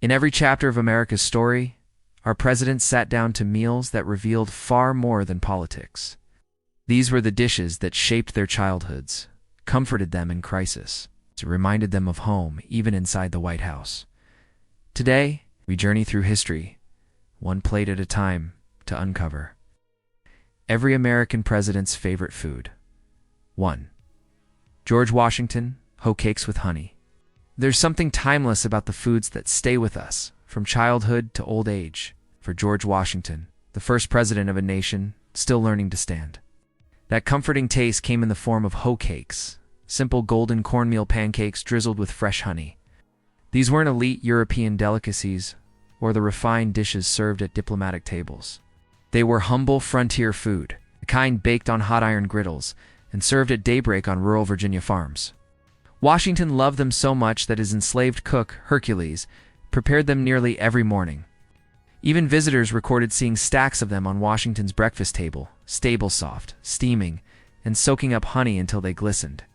In every chapter of America's story, our presidents sat down to meals that revealed far more than politics. These were the dishes that shaped their childhoods, comforted them in crisis, reminded them of home even inside the White House. Today, we journey through history, one plate at a time, to uncover every American president's favorite food. 1. George Washington, hoe cakes with honey. There's something timeless about the foods that stay with us, from childhood to old age. For George Washington, the first president of a nation still learning to stand. That comforting taste came in the form of hoe cakes, simple golden cornmeal pancakes drizzled with fresh honey. These weren't elite European delicacies or the refined dishes served at diplomatic tables. They were humble frontier food, the kind baked on hot iron griddles and served at daybreak on rural Virginia farms. Washington loved them so much that his enslaved cook, Hercules, prepared them nearly every morning. Even visitors recorded seeing stacks of them on Washington's breakfast table, stable soft, steaming, and soaking up honey until they glistened.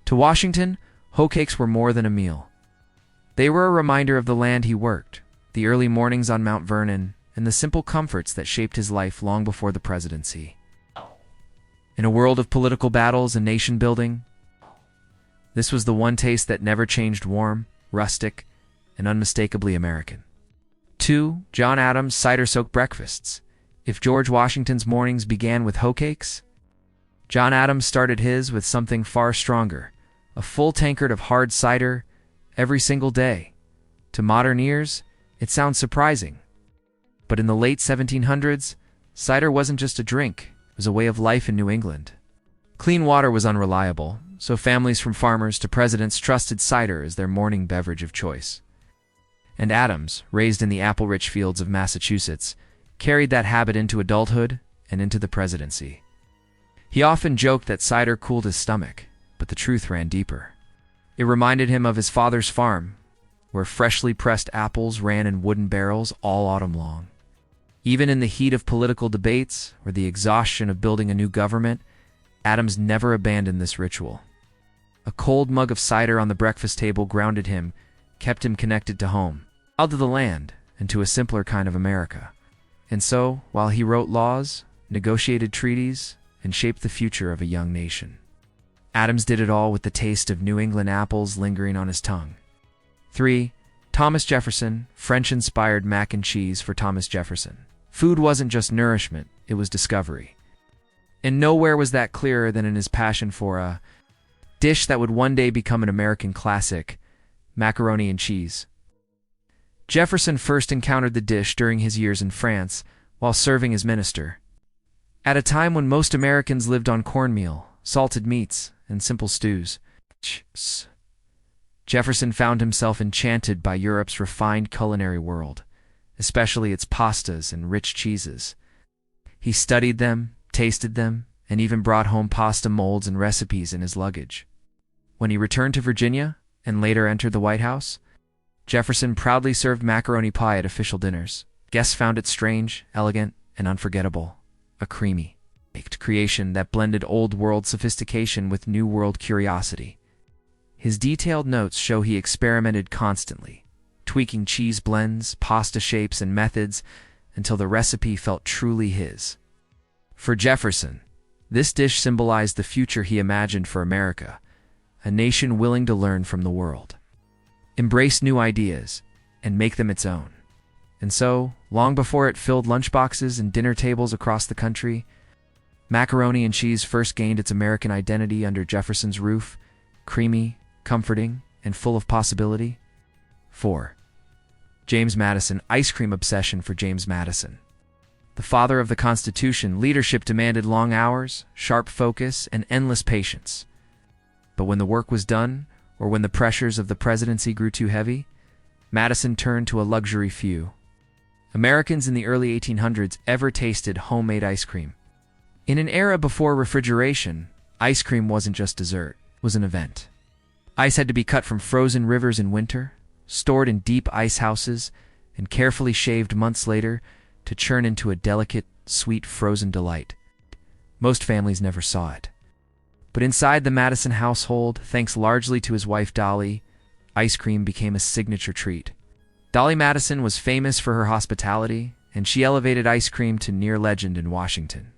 To Washington, hoe cakes were more than a meal. They were a reminder of the land he worked, the early mornings on Mount Vernon, and the simple comforts that shaped his life long before the presidency. In a world of political battles and nation-building, this was the one taste that never changed: warm, rustic, and unmistakably American. 2. John Adams' cider-soaked breakfasts. If George Washington's mornings began with hoe cakes, John Adams started his with something far stronger: a full tankard of hard cider every single day. To modern ears, it sounds surprising. But in the late 1700s, cider wasn't just a drink, it was a way of life in New England. Clean water was unreliable, so families from farmers to presidents trusted cider as their morning beverage of choice. And Adams, raised in the apple-rich fields of Massachusetts, carried that habit into adulthood and into the presidency. He often joked that cider cooled his stomach, but the truth ran deeper. It reminded him of his father's farm, where freshly pressed apples ran in wooden barrels all autumn long. Even in the heat of political debates or the exhaustion of building a new government, Adams never abandoned this ritual. A cold mug of cider on the breakfast table grounded him, kept him connected to home, to the land, and to a simpler kind of America. And so, while he wrote laws, negotiated treaties, and shaped the future of a young nation, Adams did it all with the taste of New England apples lingering on his tongue. 3. Thomas Jefferson, French-inspired mac and cheese. For Thomas Jefferson, food wasn't just nourishment, it was discovery. And nowhere was that clearer than in his passion for a dish that would one day become an American classic: macaroni and cheese. Jefferson first encountered the dish during his years in France while serving as minister. At a time when most Americans lived on cornmeal, salted meats, and simple stews, Jefferson found himself enchanted by Europe's refined culinary world, especially its pastas and rich cheeses. He studied them, tasted them, and even brought home pasta molds and recipes in his luggage. When he returned to Virginia, and later entered the White House, Jefferson proudly served macaroni pie at official dinners. Guests found it strange, elegant, and unforgettable. A creamy, baked creation that blended old-world sophistication with new-world curiosity. His detailed notes show he experimented constantly, tweaking cheese blends, pasta shapes, and methods until the recipe felt truly his. For Jefferson, this dish symbolized the future he imagined for America, a nation willing to learn from the world, embrace new ideas, and make them its own. And so, long before it filled lunchboxes and dinner tables across the country, macaroni and cheese first gained its American identity under Jefferson's roof: creamy, comforting, and full of possibility. 4. James Madison. Ice cream obsession. For James Madison, the father of the Constitution, leadership demanded long hours, sharp focus, and endless patience. But when the work was done, or when the pressures of the presidency grew too heavy, Madison turned to a luxury few. Americans in the early 1800s ever tasted homemade ice cream. In an era before refrigeration, ice cream wasn't just dessert, it was an event. Ice had to be cut from frozen rivers in winter, stored in deep ice houses, and carefully shaved months later to churn into a delicate, sweet frozen delight. Most families never saw it. But inside the Madison household, thanks largely to his wife Dolly, ice cream became a signature treat. Dolly Madison was famous for her hospitality, and she elevated ice cream to near legend in Washington.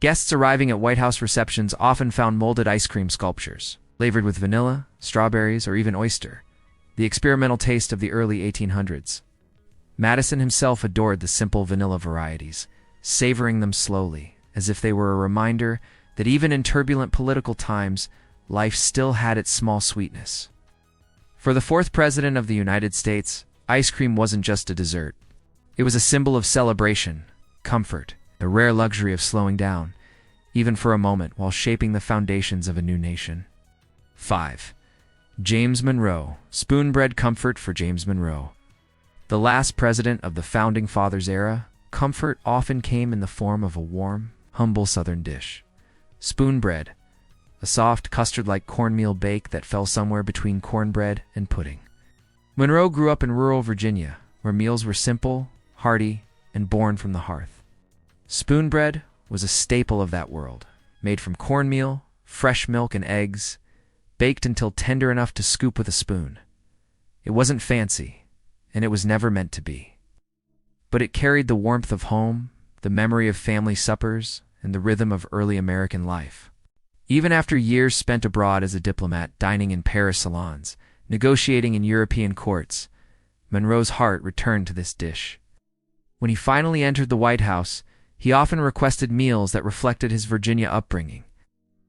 Guests arriving at White House receptions often found molded ice cream sculptures, flavored with vanilla, strawberries, or even oyster, the experimental taste of the early 1800s. Madison himself adored the simple vanilla varieties, savoring them slowly, as if they were a reminder that even in turbulent political times, life still had its small sweetness. For the fourth president of the United States, ice cream wasn't just a dessert. It was a symbol of celebration, comfort, the rare luxury of slowing down, even for a moment, while shaping the foundations of a new nation. 5. James Monroe. Spoon-bread comfort for James Monroe. The last president of the Founding Fathers era, comfort often came in the form of a warm, humble Southern dish. Spoon-bread, a soft custard-like cornmeal bake that fell somewhere between cornbread and pudding. Monroe grew up in rural Virginia, where meals were simple, hearty, and born from the hearth. Spoon-bread was a staple of that world, made from cornmeal, fresh milk, and eggs, baked until tender enough to scoop with a spoon. It wasn't fancy, and it was never meant to be. But it carried the warmth of home, the memory of family suppers, and the rhythm of early American life. Even after years spent abroad as a diplomat, dining in Paris salons, negotiating in European courts, Monroe's heart returned to this dish. When he finally entered the White House, he often requested meals that reflected his Virginia upbringing,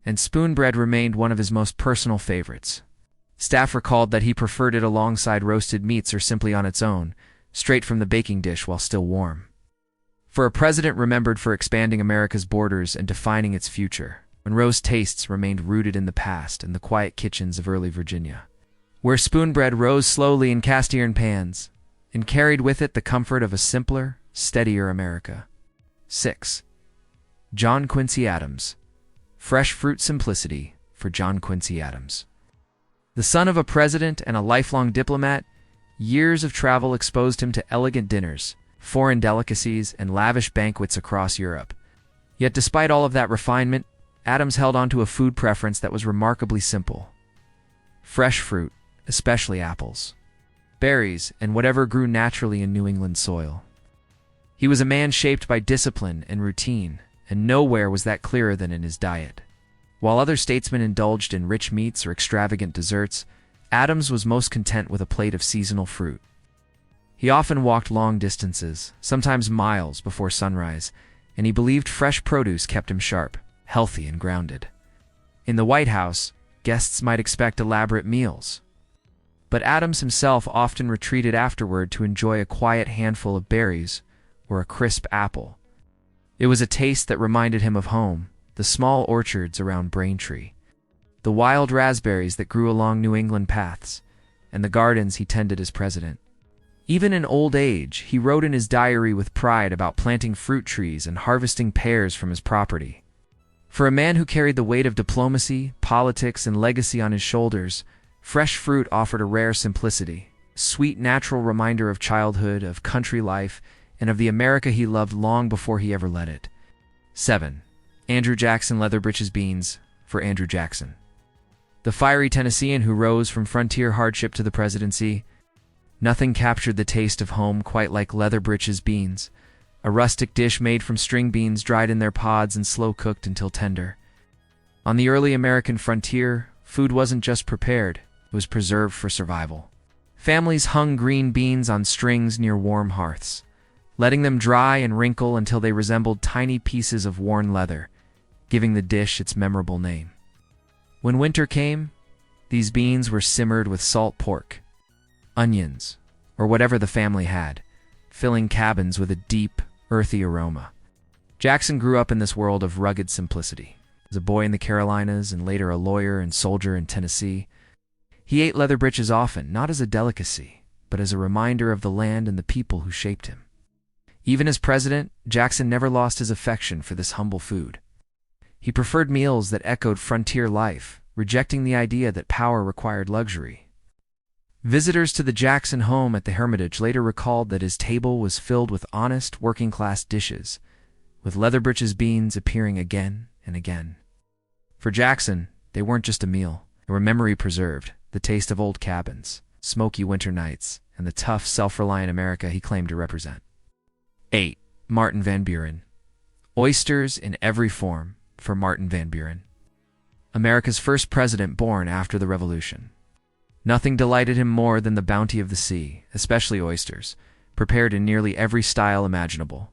and spoon-bread remained one of his most personal favorites. Staff recalled that he preferred it alongside roasted meats or simply on its own, straight from the baking dish while still warm. For a president remembered for expanding America's borders and defining its future, Monroe's tastes remained rooted in the past and the quiet kitchens of early Virginia, where spoon-bread rose slowly in cast-iron pans and carried with it the comfort of a simpler, steadier America. 6. John Quincy Adams. Fresh fruit simplicity for John Quincy Adams. The son of a president and a lifelong diplomat, years of travel exposed him to elegant dinners, foreign delicacies, and lavish banquets across Europe. Yet despite all of that refinement, Adams held on to a food preference that was remarkably simple. Fresh fruit, especially apples, berries, and whatever grew naturally in New England soil. He was a man shaped by discipline and routine, and nowhere was that clearer than in his diet. While other statesmen indulged in rich meats or extravagant desserts, Adams was most content with a plate of seasonal fruit. He often walked long distances, sometimes miles before sunrise, and he believed fresh produce kept him sharp, healthy, and grounded. In the White House, guests might expect elaborate meals, but Adams himself often retreated afterward to enjoy a quiet handful of berries or a crisp apple. It was a taste that reminded him of home, the small orchards around Braintree, the wild raspberries that grew along New England paths, and the gardens he tended as president. Even in old age, he wrote in his diary with pride about planting fruit trees and harvesting pears from his property. For a man who carried the weight of diplomacy, politics, and legacy on his shoulders, fresh fruit offered a rare simplicity, a sweet, natural reminder of childhood, of country life, and of the America he loved long before he ever led it. 7. Andrew Jackson Leatherbreeches beans for Andrew Jackson. The fiery Tennessean who rose from frontier hardship to the presidency. Nothing captured the taste of home quite like Leatherbreeches beans, a rustic dish made from string beans dried in their pods and slow-cooked until tender. On the early American frontier, food wasn't just prepared, it was preserved for survival. Families hung green beans on strings near warm hearths, letting them dry and wrinkle until they resembled tiny pieces of worn leather, giving the dish its memorable name. When winter came, these beans were simmered with salt pork, onions, or whatever the family had, filling cabins with a deep, earthy aroma. Jackson grew up in this world of rugged simplicity. As a boy in the Carolinas and later a lawyer and soldier in Tennessee, he ate leatherbreeches often, not as a delicacy, but as a reminder of the land and the people who shaped him. Even as president, Jackson never lost his affection for this humble food. He preferred meals that echoed frontier life, rejecting the idea that power required luxury. Visitors to the Jackson home at the Hermitage later recalled that his table was filled with honest, working-class dishes, with Leatherbreeches beans appearing again and again. For Jackson, they weren't just a meal. They were memory preserved, the taste of old cabins, smoky winter nights, and the tough, self-reliant America he claimed to represent. 8. Martin Van Buren. Oysters in every form for Martin Van Buren, America's first president born after the Revolution. Nothing delighted him more than the bounty of the sea, especially oysters, prepared in nearly every style imaginable.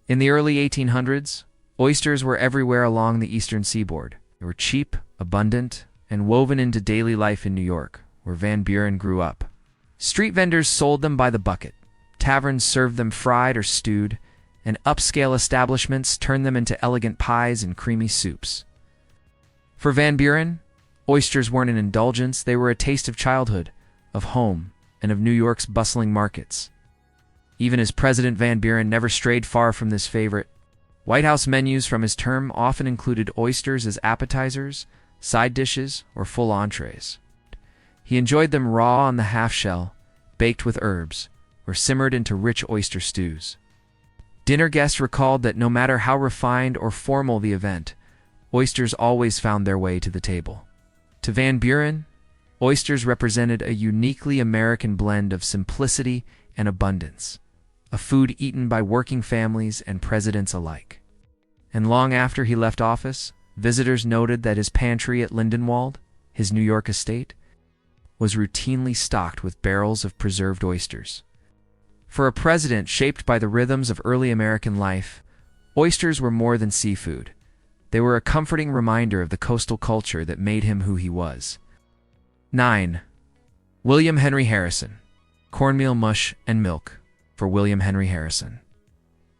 In the early 1800s, oysters were everywhere along the eastern seaboard. They were cheap, abundant, and woven into daily life in New York, where Van Buren grew up. Street vendors sold them by the bucket, taverns served them fried or stewed, and upscale establishments turned them into elegant pies and creamy soups. For Van Buren, oysters weren't an indulgence, they were a taste of childhood, of home, and of New York's bustling markets. Even as President Van Buren never strayed far from this favorite. White House menus from his term often included oysters as appetizers, side dishes, or full entrees. He enjoyed them raw on the half-shell, baked with herbs, or simmered into rich oyster stews. Dinner guests recalled that no matter how refined or formal the event, oysters always found their way to the table. To Van Buren, oysters represented a uniquely American blend of simplicity and abundance, a food eaten by working families and presidents alike. And long after he left office, visitors noted that his pantry at Lindenwold, his New York estate, was routinely stocked with barrels of preserved oysters. For a president shaped by the rhythms of early American life, oysters were more than seafood. They were a comforting reminder of the coastal culture that made him who he was. 9. William Henry Harrison. Cornmeal mush and milk for William Henry Harrison.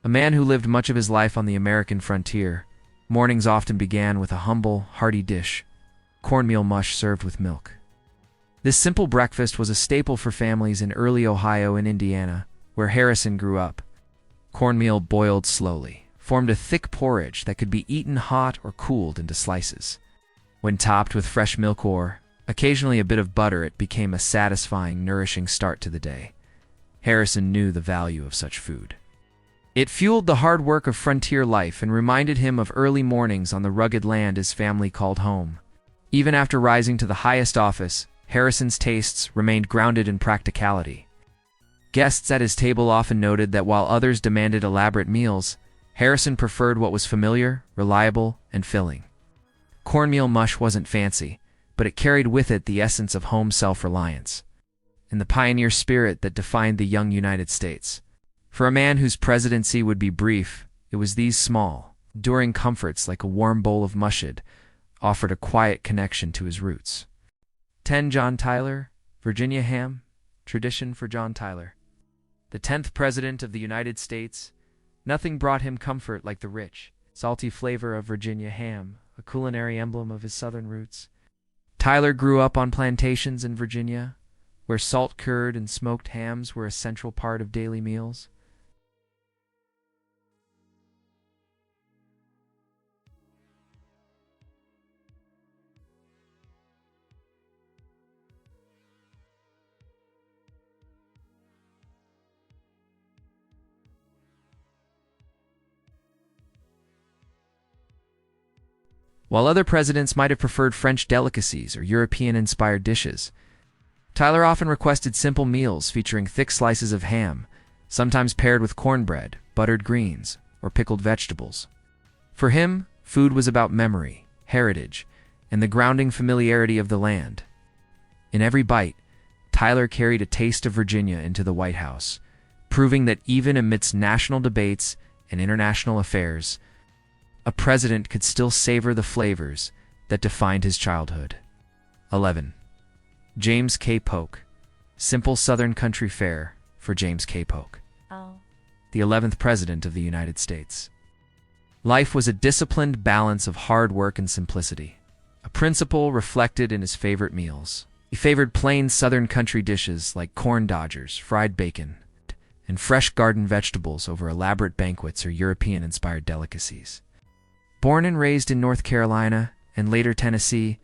A man who lived much of his life on the American frontier, mornings often began with a humble, hearty dish, cornmeal mush served with milk. This simple breakfast was a staple for families in early Ohio and Indiana, where Harrison grew up. Cornmeal boiled slowly, formed a thick porridge that could be eaten hot or cooled into slices. When topped with fresh milk or, occasionally a bit of butter, it became a satisfying, nourishing start to the day. Harrison knew the value of such food. It fueled the hard work of frontier life and reminded him of early mornings on the rugged land his family called home. Even after rising to the highest office, Harrison's tastes remained grounded in practicality. Guests at his table often noted that while others demanded elaborate meals, Harrison preferred what was familiar, reliable, and filling. Cornmeal mush wasn't fancy, but it carried with it the essence of home self-reliance and the pioneer spirit that defined the young United States. For a man whose presidency would be brief, it was these small, enduring comforts like a warm bowl of mushroom offered a quiet connection to his roots. 10. John Tyler, Virginia ham, tradition for John Tyler. The 10th President of the United States, nothing brought him comfort like the rich, salty flavor of Virginia ham, a culinary emblem of his southern roots. Tyler grew up on plantations in Virginia, where salt-cured and smoked hams were a central part of daily meals. While other presidents might have preferred French delicacies or European-inspired dishes, Tyler often requested simple meals featuring thick slices of ham, sometimes paired with cornbread, buttered greens, or pickled vegetables. For him, food was about memory, heritage, and the grounding familiarity of the land. In every bite, Tyler carried a taste of Virginia into the White House, proving that even amidst national debates and international affairs, a president could still savor the flavors that defined his childhood. 11. James K. Polk. Simple Southern country fare for James K. Polk, the 11th President of the United States. Life was a disciplined balance of hard work and simplicity, a principle reflected in his favorite meals. He favored plain Southern country dishes like corn dodgers, fried bacon, and fresh garden vegetables over elaborate banquets or European-inspired delicacies. Born and raised in North Carolina and later Tennessee,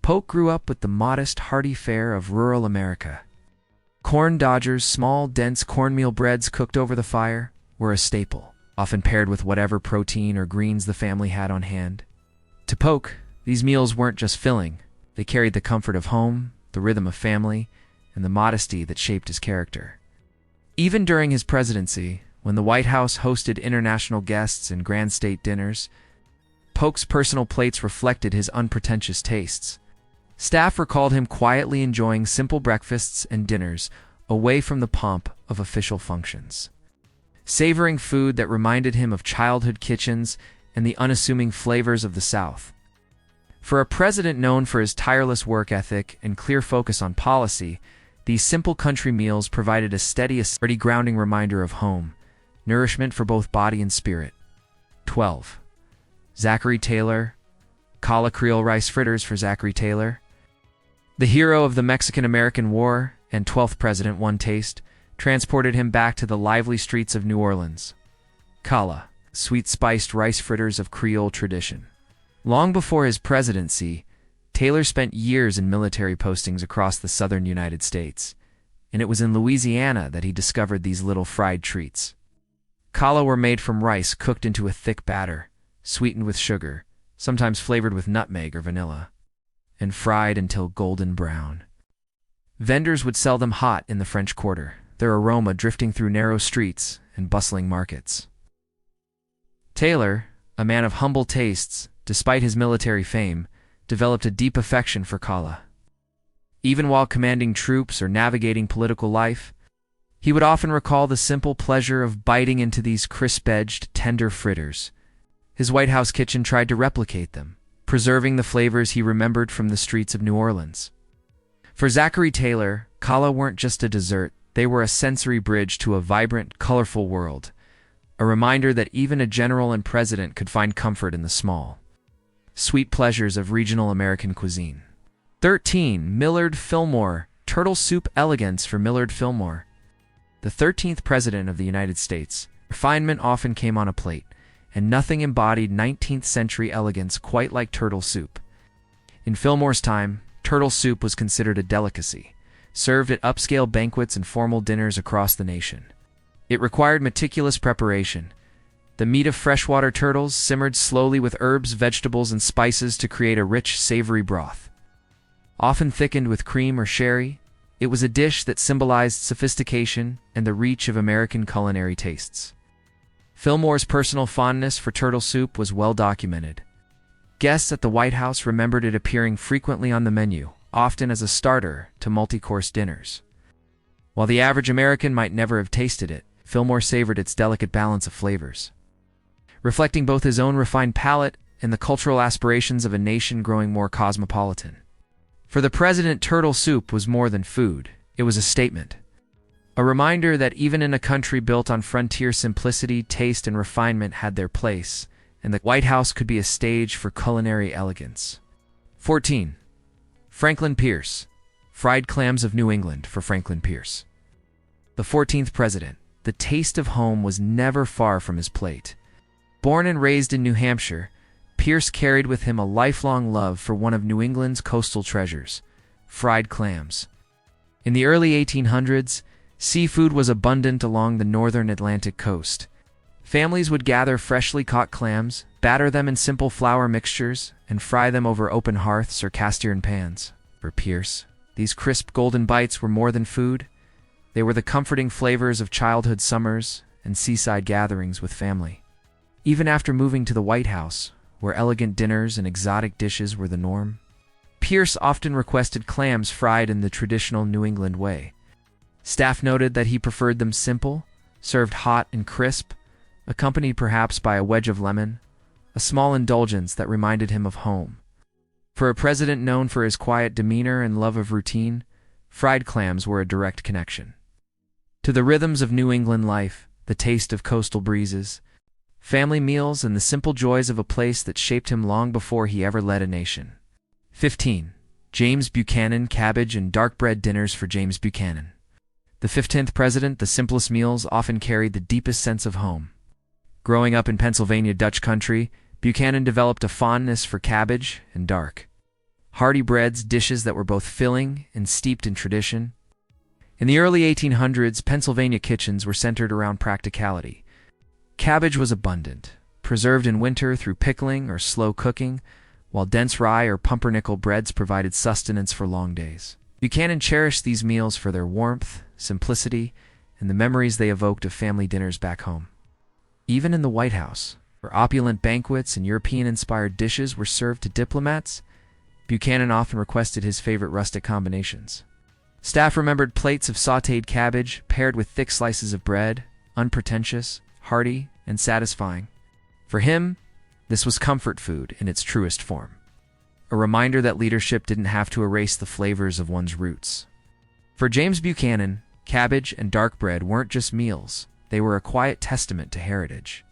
Polk grew up with the modest, hearty fare of rural America. Corn dodgers, small, dense cornmeal breads cooked over the fire, were a staple, often paired with whatever protein or greens the family had on hand. To Polk, these meals weren't just filling. They carried the comfort of home, the rhythm of family, and the modesty that shaped his character. Even during his presidency, when the White House hosted international guests and grand state dinners, Polk's personal plates reflected his unpretentious tastes. Staff recalled him quietly enjoying simple breakfasts and dinners away from the pomp of official functions, savoring food that reminded him of childhood kitchens and the unassuming flavors of the South. For a president known for his tireless work ethic and clear focus on policy, these simple country meals provided a steady, grounding reminder of home, nourishment for both body and spirit. 12. Zachary Taylor. Calla Creole rice fritters for Zachary Taylor. The hero of the Mexican-American War and 12th president, one taste transported him back to the lively streets of New Orleans. Calla, sweet-spiced rice fritters of Creole tradition. Long before his presidency, Taylor spent years in military postings across the southern United States, and it was in Louisiana that he discovered these little fried treats. Calla were made from rice cooked into a thick batter, sweetened with sugar, sometimes flavored with nutmeg or vanilla, and fried until golden brown. Vendors would sell them hot in the French Quarter, their aroma drifting through narrow streets and bustling markets. Taylor, a man of humble tastes, despite his military fame, developed a deep affection for Calla. Even while commanding troops or navigating political life, he would often recall the simple pleasure of biting into these crisp-edged, tender fritters. His White House kitchen tried to replicate them, preserving the flavors he remembered from the streets of New Orleans. For Zachary Taylor, calla weren't just a dessert, they were a sensory bridge to a vibrant, colorful world, a reminder that even a general and president could find comfort in the small, sweet pleasures of regional American cuisine. 13. Millard Fillmore. Turtle soup elegance for Millard Fillmore. The 13th President of the United States, refinement often came on a plate, and nothing embodied 19th century elegance quite like turtle soup. In Fillmore's time, turtle soup was considered a delicacy, served at upscale banquets and formal dinners across the nation. It required meticulous preparation. The meat of freshwater turtles simmered slowly with herbs, vegetables, and spices to create a rich, savory broth. Often thickened with cream or sherry, it was a dish that symbolized sophistication and the reach of American culinary tastes. Fillmore's personal fondness for turtle soup was well documented. Guests at the White House remembered it appearing frequently on the menu, often as a starter to multi-course dinners. While the average American might never have tasted it, Fillmore savored its delicate balance of flavors, reflecting both his own refined palate and the cultural aspirations of a nation growing more cosmopolitan. For the president, turtle soup was more than food. It was a statement. A reminder that even in a country built on frontier simplicity, taste and refinement had their place, and the White House could be a stage for culinary elegance. 14. Franklin Pierce. Fried clams of New England for Franklin Pierce. The 14th president. The taste of home was never far from his plate. Born and raised in New Hampshire, Pierce carried with him a lifelong love for one of New England's coastal treasures, fried clams. In the early 1800s, seafood was abundant along the northern Atlantic coast. Families would gather freshly caught clams, batter them in simple flour mixtures, and fry them over open hearths or cast-iron pans. For Pierce, these crisp golden bites were more than food. They were the comforting flavors of childhood summers and seaside gatherings with family. Even after moving to the White House, where elegant dinners and exotic dishes were the norm, Pierce often requested clams fried in the traditional New England way. Staff noted that he preferred them simple, served hot and crisp, accompanied perhaps by a wedge of lemon, a small indulgence that reminded him of home. For a president known for his quiet demeanor and love of routine, fried clams were a direct connection to the rhythms of New England life, the taste of coastal breezes, family meals, and the simple joys of a place that shaped him long before he ever led a nation. 15. James Buchanan. Cabbage and dark bread dinners for James Buchanan. The 15th president, the simplest meals often carried the deepest sense of home. Growing up in Pennsylvania Dutch country, Buchanan developed a fondness for cabbage and dark, hearty breads, dishes that were both filling and steeped in tradition. In the early 1800s, Pennsylvania kitchens were centered around practicality. Cabbage was abundant, preserved in winter through pickling or slow cooking, while dense rye or pumpernickel breads provided sustenance for long days. Buchanan cherished these meals for their warmth, simplicity, and the memories they evoked of family dinners back home. Even in the White House, where opulent banquets and European-inspired dishes were served to diplomats, Buchanan often requested his favorite rustic combinations. Staff remembered plates of sautéed cabbage paired with thick slices of bread, unpretentious, hearty, and satisfying. For him, this was comfort food in its truest form. A reminder that leadership didn't have to erase the flavors of one's roots. For James Buchanan, cabbage and dark bread weren't just meals, they were a quiet testament to heritage,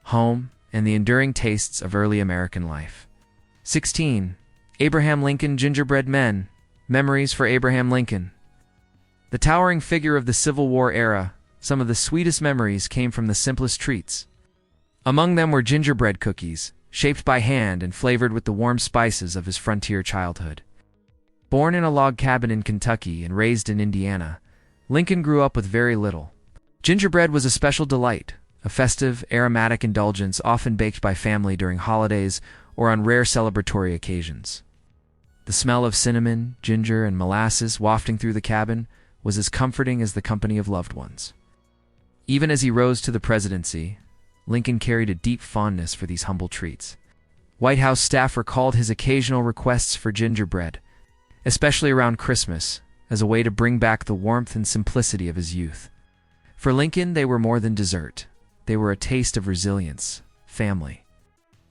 home, and the enduring tastes of early American life. 16. Abraham Lincoln Gingerbread Men. Memories for Abraham Lincoln. The towering figure of the Civil War era, some of the sweetest memories came from the simplest treats. Among them were gingerbread cookies, shaped by hand and flavored with the warm spices of his frontier childhood. Born in a log cabin in Kentucky and raised in Indiana, Lincoln grew up with very little. Gingerbread was a special delight, a festive, aromatic indulgence often baked by family during holidays or on rare celebratory occasions. The smell of cinnamon, ginger, and molasses wafting through the cabin was as comforting as the company of loved ones. Even as he rose to the presidency, Lincoln carried a deep fondness for these humble treats. White House staff recalled his occasional requests for gingerbread, especially around Christmas, as a way to bring back the warmth and simplicity of his youth. For Lincoln, they were more than dessert. They were a taste of resilience, family,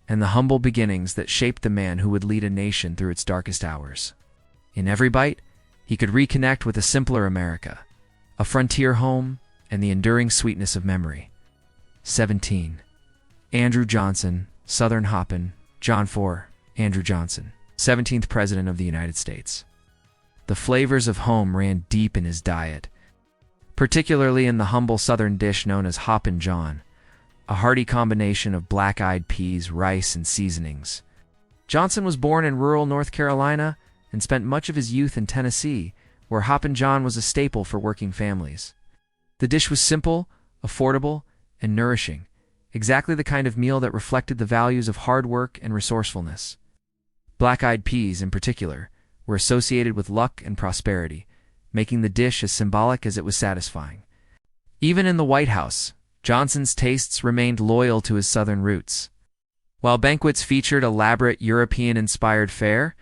and the humble beginnings that shaped the man who would lead a nation through its darkest hours. In every bite, he could reconnect with a simpler America, a frontier home, and the enduring sweetness of memory. 17. Andrew Johnson, Southern Hoppin', John 4, Andrew Johnson, 17th President of the United States. The flavors of home ran deep in his diet, particularly in the humble Southern dish known as Hoppin' John, a hearty combination of black-eyed peas, rice, and seasonings. Johnson was born in rural North Carolina and spent much of his youth in Tennessee, where Hoppin' John was a staple for working families. The dish was simple, affordable, and nourishing, exactly the kind of meal that reflected the values of hard work and resourcefulness. Black-eyed peas, in particular, were associated with luck and prosperity, making the dish as symbolic as it was satisfying. Even in the White House, Johnson's tastes remained loyal to his Southern roots. While banquets featured elaborate European-inspired fare,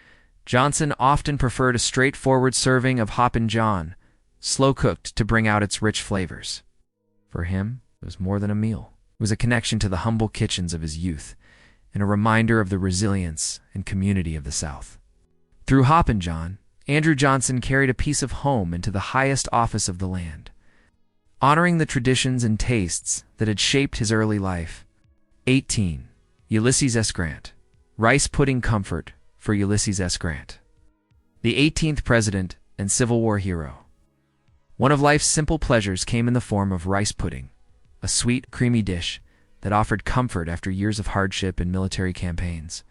Johnson often preferred a straightforward serving of Hoppin' John, slow-cooked to bring out its rich flavors. For him, it was more than a meal. It was a connection to the humble kitchens of his youth, and a reminder of the resilience and community of the South. Through Hoppin' John, Andrew Johnson carried a piece of home into the highest office of the land, honoring the traditions and tastes that had shaped his early life. 18. Ulysses S. Grant. Rice pudding comfort for Ulysses S. Grant, the 18th President and Civil War hero. One of life's simple pleasures came in the form of rice pudding, a sweet, creamy dish that offered comfort after years of hardship and military campaigns.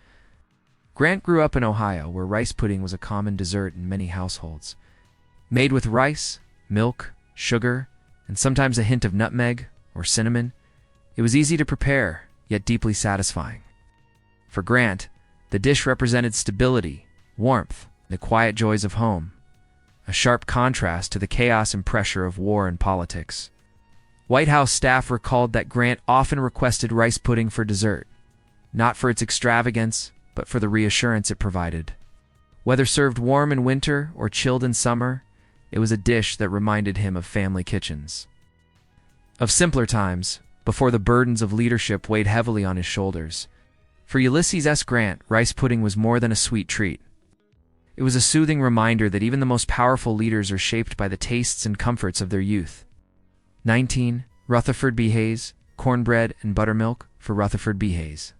Grant grew up in Ohio, where rice pudding was a common dessert in many households. Made with rice, milk, sugar, and sometimes a hint of nutmeg or cinnamon, it was easy to prepare, yet deeply satisfying. For Grant, the dish represented stability, warmth, and the quiet joys of home, a sharp contrast to the chaos and pressure of war and politics. White House staff recalled that Grant often requested rice pudding for dessert, not for its extravagance, but for the reassurance it provided. Whether served warm in winter or chilled in summer, it was a dish that reminded him of family kitchens, of simpler times, before the burdens of leadership weighed heavily on his shoulders. For Ulysses S. Grant, rice pudding was more than a sweet treat. It was a soothing reminder that even the most powerful leaders are shaped by the tastes and comforts of their youth. 19. Rutherford B. Hayes, cornbread and buttermilk for Rutherford B. Hayes,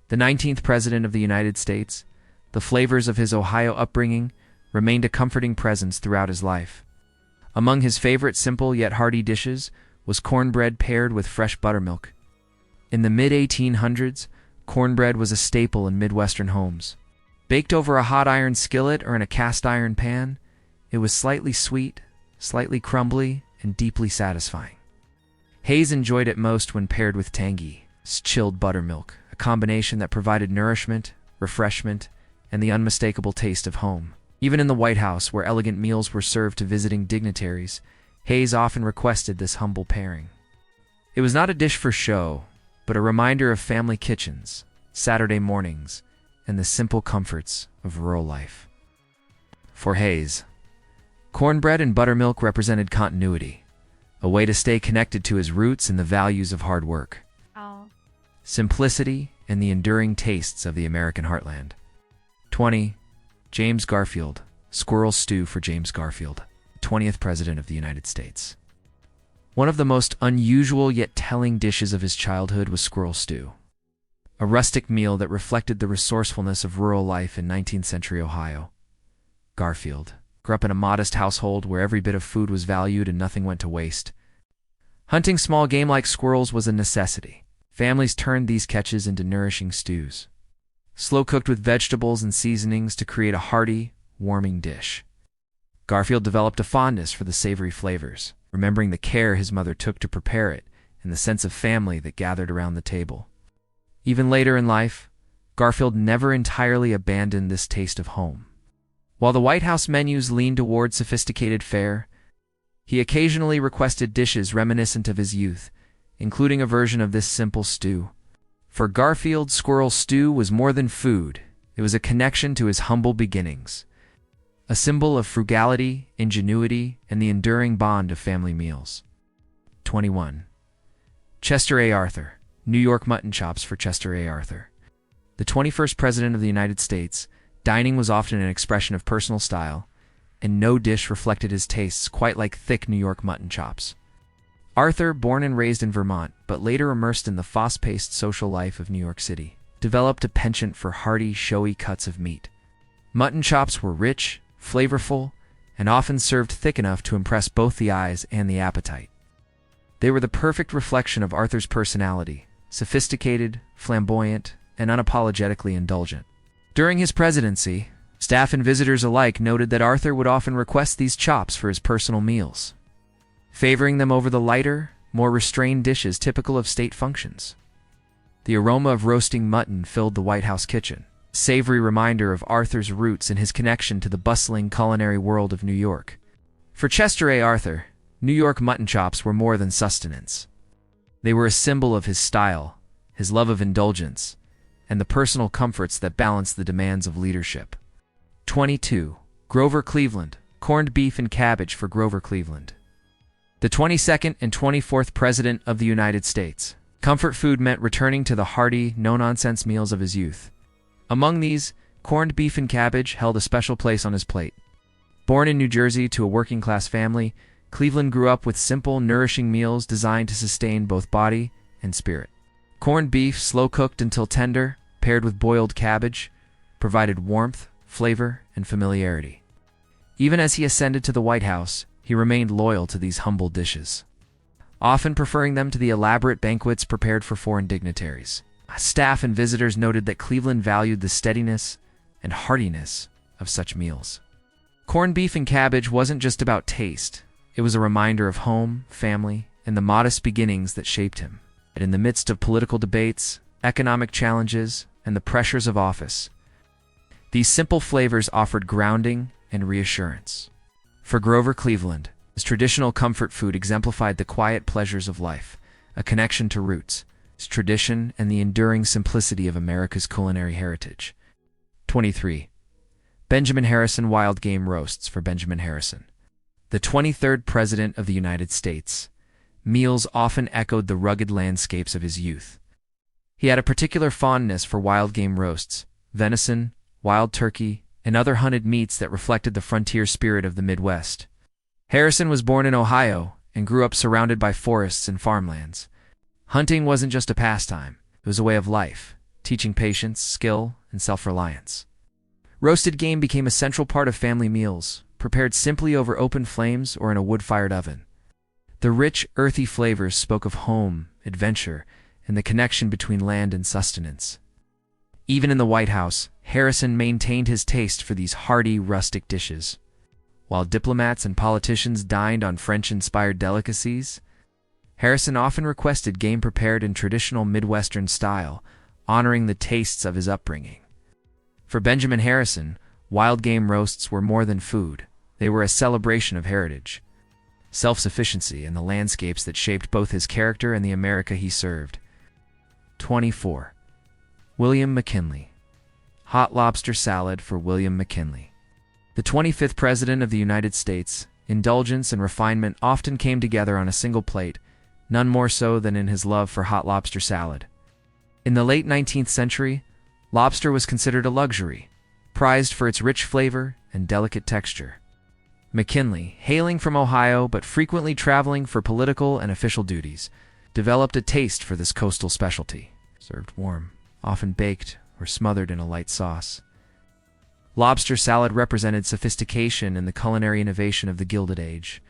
the 19th President of the United States. The flavors of his Ohio upbringing remained a comforting presence throughout his life. Among his favorite simple yet hearty dishes was cornbread paired with fresh buttermilk. In the mid-1800s, cornbread was a staple in Midwestern homes. Baked over a hot iron skillet or in a cast iron pan, it was slightly sweet, slightly crumbly, and deeply satisfying. Hayes enjoyed it most when paired with tangy, chilled buttermilk, a combination that provided nourishment, refreshment, and the unmistakable taste of home. Even in the White House, where elegant meals were served to visiting dignitaries, Hayes often requested this humble pairing. It was not a dish for show, but a reminder of family kitchens, Saturday mornings, and the simple comforts of rural life. For Hayes, cornbread and buttermilk represented continuity, a way to stay connected to his roots and the values of hard work, simplicity, and the enduring tastes of the American heartland. 20. James Garfield, squirrel stew for James Garfield, 20th President of the United States. One of the most unusual yet telling dishes of his childhood was squirrel stew, a rustic meal that reflected the resourcefulness of rural life in 19th century Ohio. Garfield grew up in a modest household where every bit of food was valued and nothing went to waste. Hunting small game like squirrels was a necessity. Families turned these catches into nourishing stews, slow-cooked with vegetables and seasonings to create a hearty, warming dish. Garfield developed a fondness for the savory flavors, remembering the care his mother took to prepare it and the sense of family that gathered around the table. Even later in life, Garfield never entirely abandoned this taste of home. While the White House menus leaned toward sophisticated fare, he occasionally requested dishes reminiscent of his youth, including a version of this simple stew. For Garfield, squirrel stew was more than food. It was a connection to his humble beginnings, a symbol of frugality, ingenuity, and the enduring bond of family meals. 21. Chester A. Arthur, New York mutton chops for Chester A. Arthur. The 21st President of the United States, dining was often an expression of personal style, and no dish reflected his tastes quite like thick New York mutton chops. Arthur, born and raised in Vermont, but later immersed in the fast-paced social life of New York City, developed a penchant for hearty, showy cuts of meat. Mutton chops were rich, flavorful, and often served thick enough to impress both the eyes and the appetite. They were the perfect reflection of Arthur's personality, sophisticated, flamboyant, and unapologetically indulgent. During his presidency, staff and visitors alike noted that Arthur would often request these chops for his personal meals, favoring them over the lighter, more restrained dishes typical of state functions. The aroma of roasting mutton filled the White House kitchen, a savory reminder of Arthur's roots and his connection to the bustling culinary world of New York. For Chester A. Arthur, New York mutton chops were more than sustenance. They were a symbol of his style, his love of indulgence, and the personal comforts that balanced the demands of leadership. 22. Grover Cleveland, corned beef and cabbage for Grover Cleveland, the 22nd and 24th President of the United States. Comfort food meant returning to the hearty, no-nonsense meals of his youth. Among these, corned beef and cabbage held a special place on his plate. Born in New Jersey to a working-class family, Cleveland grew up with simple, nourishing meals designed to sustain both body and spirit. Corned beef, slow-cooked until tender, paired with boiled cabbage, provided warmth, flavor, and familiarity. Even as he ascended to the White House, he remained loyal to these humble dishes, often preferring them to the elaborate banquets prepared for foreign dignitaries. Staff and visitors noted that Cleveland valued the steadiness and heartiness of such meals. Corned beef and cabbage wasn't just about taste. It was a reminder of home, family, and the modest beginnings that shaped him. And in the midst of political debates, economic challenges, and the pressures of office, these simple flavors offered grounding and reassurance. For Grover Cleveland, his traditional comfort food exemplified the quiet pleasures of life, a connection to roots, its tradition, and the enduring simplicity of America's culinary heritage. 23. Benjamin Harrison wild game roasts for Benjamin Harrison, the 23rd President of the United States. Meals often echoed the rugged landscapes of his youth. He had a particular fondness for wild game roasts, venison, wild turkey, and other hunted meats that reflected the frontier spirit of the Midwest. Harrison was born in Ohio and grew up surrounded by forests and farmlands. Hunting wasn't just a pastime, it was a way of life, teaching patience, skill, and self-reliance. Roasted game became a central part of family meals, prepared simply over open flames or in a wood-fired oven. The rich, earthy flavors spoke of home, adventure, and the connection between land and sustenance. Even in the White House, Harrison maintained his taste for these hearty, rustic dishes. While diplomats and politicians dined on French-inspired delicacies, Harrison often requested game prepared in traditional Midwestern style, honoring the tastes of his upbringing. For Benjamin Harrison, Wild game roasts were more than food. They were a celebration of heritage, self-sufficiency, and the landscapes that shaped both his character and the America he served. 24. William McKinley. Hot lobster salad for William McKinley. The 25th President of the United States, indulgence and refinement often came together on a single plate, none more so than in his love for hot lobster salad. In the late 19th century, lobster was considered a luxury, prized for its rich flavor and delicate texture. McKinley, hailing from Ohio but frequently traveling for political and official duties, developed a taste for this coastal specialty, served warm, often baked or smothered in a light sauce. Lobster salad represented sophistication and the culinary innovation of the Gilded Age.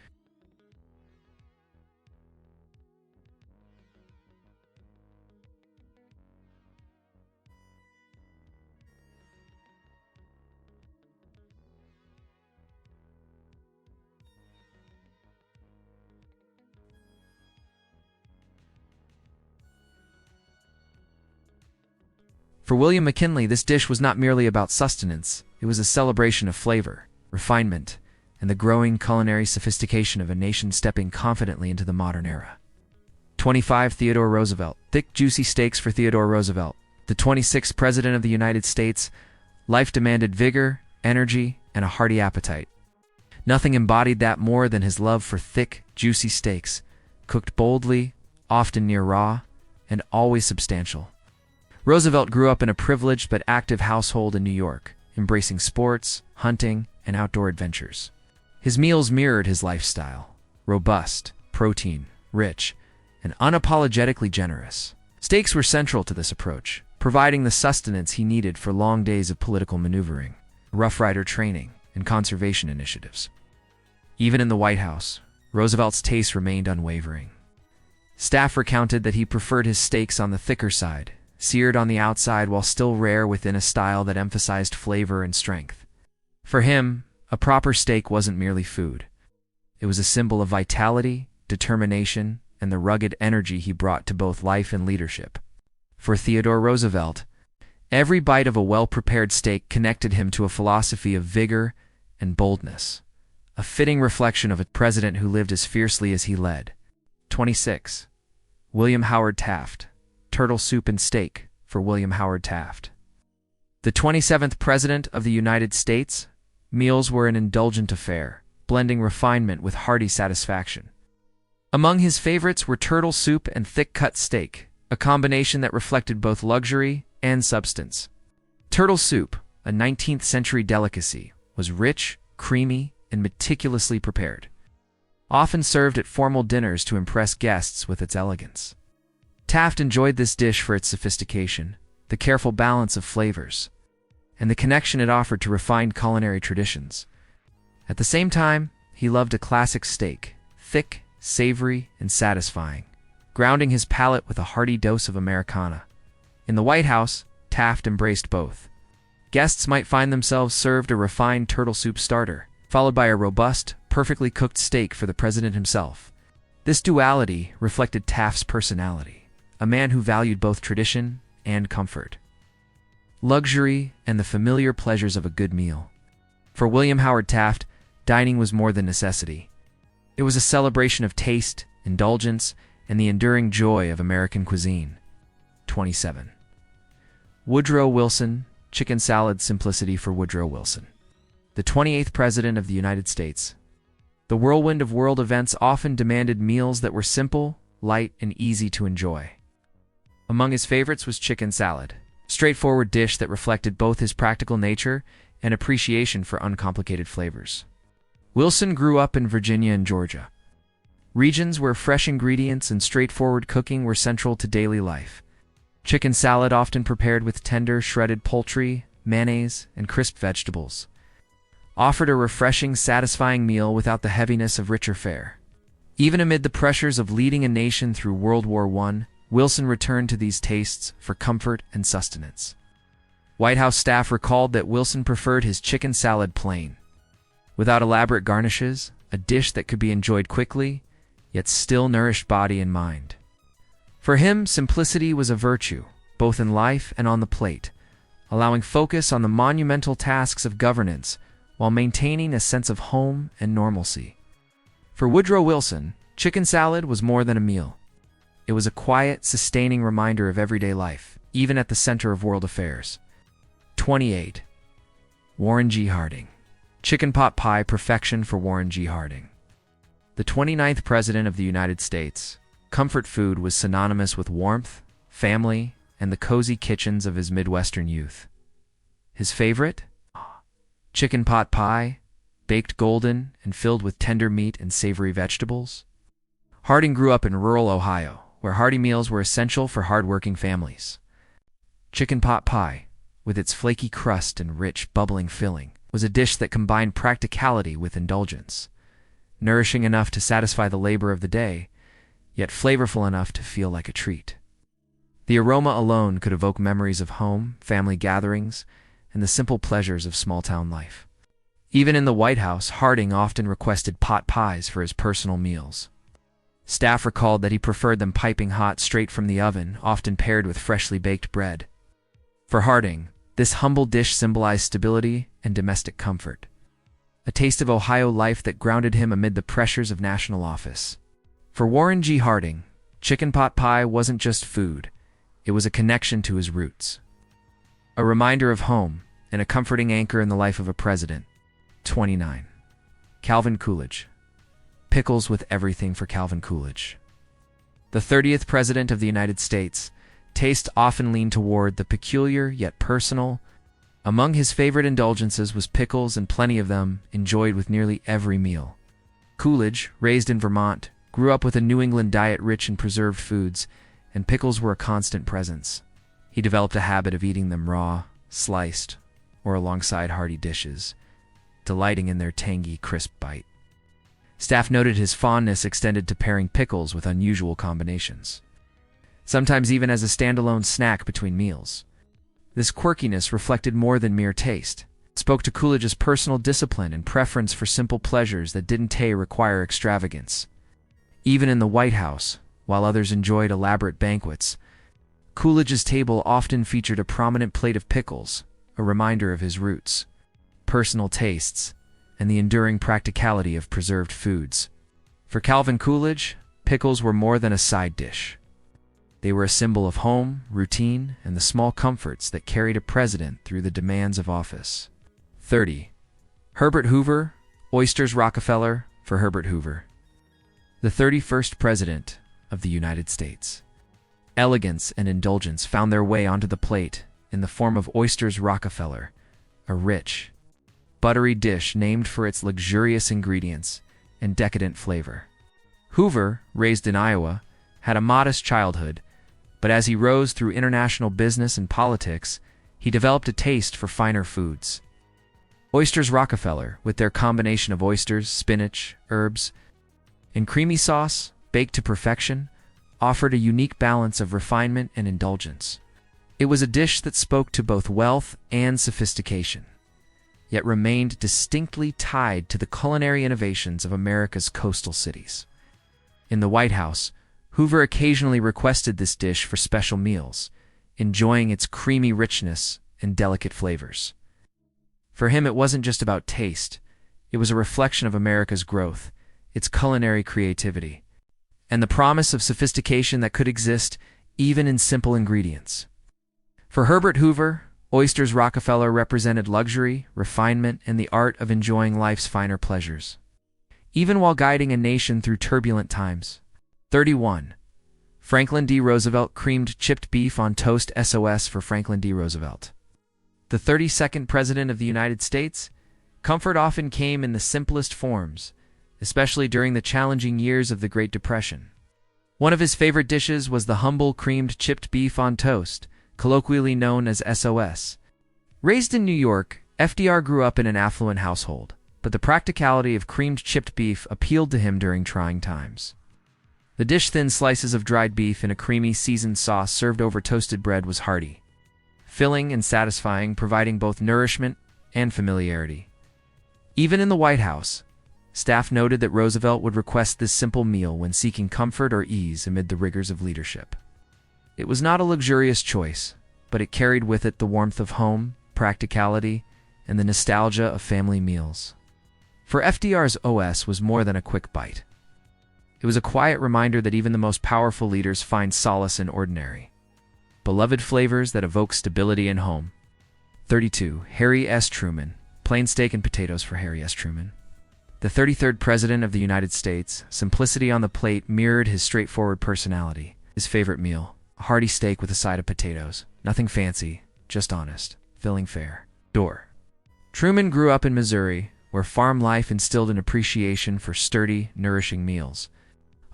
For William McKinley, this dish was not merely about sustenance. It was a celebration of flavor, refinement, and the growing culinary sophistication of a nation stepping confidently into the modern era. 25. Theodore Roosevelt. Thick, juicy steaks for Theodore Roosevelt, the 26th President of the United States. Life demanded vigor, energy, and a hearty appetite. Nothing embodied that more than his love for thick, juicy steaks, cooked boldly, often near raw, and always substantial. Roosevelt grew up in a privileged but active household in New York, embracing sports, hunting, and outdoor adventures. His meals mirrored his lifestyle: robust, protein-rich, and unapologetically generous. Steaks were central to this approach, providing the sustenance he needed for long days of political maneuvering, Rough Rider training, and conservation initiatives. Even in the White House, Roosevelt's taste remained unwavering. Staff recounted that he preferred his steaks on the thicker side, seared on the outside while still rare within a style that emphasized flavor and strength. For him, a proper steak wasn't merely food. It was a symbol of vitality, determination, and the rugged energy he brought to both life and leadership. For Theodore Roosevelt, every bite of a well-prepared steak connected him to a philosophy of vigor and boldness, a fitting reflection of a president who lived as fiercely as he led. 26. William Howard Taft. Turtle soup and steak for William Howard Taft. The 27th President of the United States, meals were an indulgent affair, blending refinement with hearty satisfaction. Among his favorites were turtle soup and thick-cut steak, a combination that reflected both luxury and substance. Turtle soup, a 19th-century delicacy, was rich, creamy, and meticulously prepared, often served at formal dinners to impress guests with its elegance. Taft enjoyed this dish for its sophistication, the careful balance of flavors, and the connection it offered to refined culinary traditions. At the same time, he loved a classic steak, thick, savory, and satisfying, grounding his palate with a hearty dose of Americana. In the White House, Taft embraced both. Guests might find themselves served a refined turtle soup starter, followed by a robust, perfectly cooked steak for the president himself. This duality reflected Taft's personality, a man who valued both tradition and comfort, luxury, and the familiar pleasures of a good meal. For William Howard Taft, dining was more than necessity. It was a celebration of taste, indulgence, and the enduring joy of American cuisine. 27. Woodrow Wilson. Chicken salad simplicity for Woodrow Wilson, the 28th President of the United States. The whirlwind of world events often demanded meals that were simple, light, and easy to enjoy. Among his favorites was chicken salad, a straightforward dish that reflected both his practical nature and appreciation for uncomplicated flavors. Wilson grew up in Virginia and Georgia, regions where fresh ingredients and straightforward cooking were central to daily life. Chicken salad, often prepared with tender, shredded poultry, mayonnaise, and crisp vegetables, offered a refreshing, satisfying meal without the heaviness of richer fare. Even amid the pressures of leading a nation through World War I, Wilson returned to these tastes for comfort and sustenance. White House staff recalled that Wilson preferred his chicken salad plain, without elaborate garnishes, a dish that could be enjoyed quickly, yet still nourished body and mind. For him, simplicity was a virtue, both in life and on the plate, allowing focus on the monumental tasks of governance while maintaining a sense of home and normalcy. For Woodrow Wilson, chicken salad was more than a meal. It was a quiet, sustaining reminder of everyday life, even at the center of world affairs. 28. Warren G. Harding. Chicken pot pie perfection for Warren G. Harding. The 29th President of the United States, comfort food was synonymous with warmth, family, and the cozy kitchens of his Midwestern youth. His favorite? Chicken pot pie, baked golden and filled with tender meat and savory vegetables. Harding grew up in rural Ohio, where hearty meals were essential for hard-working families. Chicken pot pie, with its flaky crust and rich, bubbling filling, was a dish that combined practicality with indulgence, nourishing enough to satisfy the labor of the day, yet flavorful enough to feel like a treat. The aroma alone could evoke memories of home, family gatherings, and the simple pleasures of small-town life. Even in the White House, Harding often requested pot pies for his personal meals. Staff recalled that he preferred them piping hot straight from the oven, often paired with freshly baked bread. For Harding, this humble dish symbolized stability and domestic comfort, a taste of Ohio life that grounded him amid the pressures of national office. For Warren G. Harding, chicken pot pie wasn't just food, it was a connection to his roots, a reminder of home, and a comforting anchor in the life of a president. 29. Calvin Coolidge. Pickles with everything for Calvin Coolidge. The 30th President of the United States, taste often leaned toward the peculiar yet personal. Among his favorite indulgences was pickles, and plenty of them, enjoyed with nearly every meal. Coolidge, raised in Vermont, grew up with a New England diet rich in preserved foods, and pickles were a constant presence. He developed a habit of eating them raw, sliced, or alongside hearty dishes, delighting in their tangy, crisp bite. Staff noted his fondness extended to pairing pickles with unusual combinations, sometimes even as a standalone snack between meals. This quirkiness reflected more than mere taste. It spoke to Coolidge's personal discipline and preference for simple pleasures that didn't require extravagance. Even in the White House, while others enjoyed elaborate banquets, Coolidge's table often featured a prominent plate of pickles, a reminder of his roots, personal tastes, and the enduring practicality of preserved foods. For Calvin Coolidge, pickles were more than a side dish. They were a symbol of home, routine, and the small comforts that carried a president through the demands of office. 30. Herbert Hoover, oysters Rockefeller for Herbert Hoover. The 31st President of the United States. Elegance and indulgence found their way onto the plate in the form of oysters Rockefeller, a rich, buttery dish named for its luxurious ingredients and decadent flavor. Hoover, raised in Iowa, had a modest childhood, but as he rose through international business and politics, he developed a taste for finer foods. Oysters Rockefeller, with their combination of oysters, spinach, herbs, and creamy sauce, baked to perfection, offered a unique balance of refinement and indulgence. It was a dish that spoke to both wealth and sophistication, yet remained distinctly tied to the culinary innovations of America's coastal cities. In the White House, Hoover occasionally requested this dish for special meals, enjoying its creamy richness and delicate flavors. For him, it wasn't just about taste. It was a reflection of America's growth, its culinary creativity, and the promise of sophistication that could exist even in simple ingredients. For Herbert Hoover, oysters Rockefeller represented luxury, refinement, and the art of enjoying life's finer pleasures, even while guiding a nation through turbulent times. 31. Franklin D. Roosevelt creamed chipped beef on toast SOS for Franklin D. Roosevelt. The 32nd President of the United States, comfort often came in the simplest forms, especially during the challenging years of the Great Depression. One of his favorite dishes was the humble creamed chipped beef on toast, colloquially known as SOS. Raised in New York, FDR grew up in an affluent household, but the practicality of creamed chipped beef appealed to him during trying times. The dish, thin slices of dried beef in a creamy seasoned sauce served over toasted bread, was hearty, filling and satisfying, providing both nourishment and familiarity. Even in the White House, staff noted that Roosevelt would request this simple meal when seeking comfort or ease amid the rigors of leadership. It was not a luxurious choice, but it carried with it the warmth of home, practicality, and the nostalgia of family meals. For FDR's OS was more than a quick bite. It was a quiet reminder that even the most powerful leaders find solace in ordinary, beloved flavors that evoke stability and home. 32. Harry S. Truman. Plain steak and potatoes for Harry S. Truman. The 33rd President of the United States, simplicity on the plate mirrored his straightforward personality. His favorite meal, a hearty steak with a side of potatoes. Nothing fancy, just honest, filling fare. Truman grew up in Missouri, where farm life instilled an appreciation for sturdy, nourishing meals.